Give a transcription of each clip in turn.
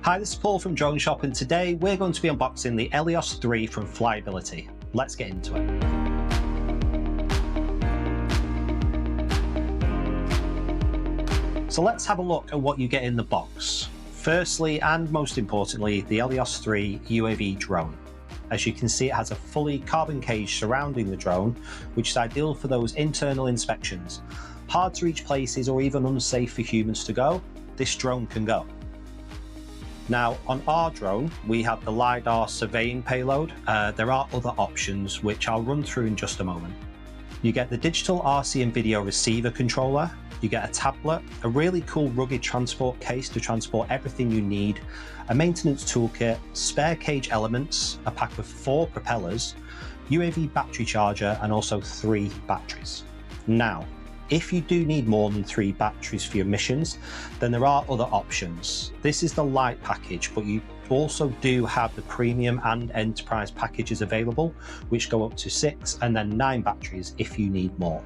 Hi, this is Paul from DroneShop, and today we're going to be unboxing the Elios 3 from Flyability. Let's get into it. So let's have a look at what you get in the box. Firstly, and most importantly, the Elios 3 UAV drone. As you can see, it has a fully carbon cage surrounding the drone, which is ideal for those internal inspections. Hard to reach places or even unsafe for humans to go, this drone can go. Now, on our drone, we have the LiDAR surveying payload. There are other options, which I'll run through in just a moment. You get the digital RC and video receiver controller, you get a tablet, a really cool rugged transport case to transport everything you need, a maintenance toolkit, spare cage elements, a pack of 4 propellers, UAV battery charger, and also 3 batteries. Now, if you do need more than 3 batteries for your missions, then there are other options. This is the light package, but you also do have the premium and enterprise packages available, which go up to 6 and then 9 batteries if you need more.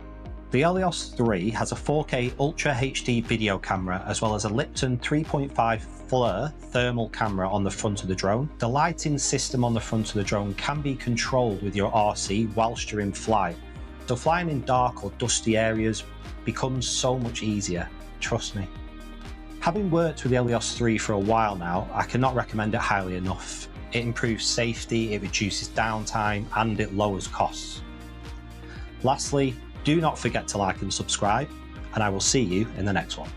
The Elios 3 has a 4K Ultra HD video camera, as well as a Lipton 3.5 FLIR thermal camera on the front of the drone. The lighting system on the front of the drone can be controlled with your RC whilst you're in flight. So flying in dark or dusty areas becomes so much easier, trust me. Having worked with the Elios 3 for a while now, I cannot recommend it highly enough. It improves safety, it reduces downtime, and it lowers costs. Lastly, do not forget to like and subscribe, and I will see you in the next one.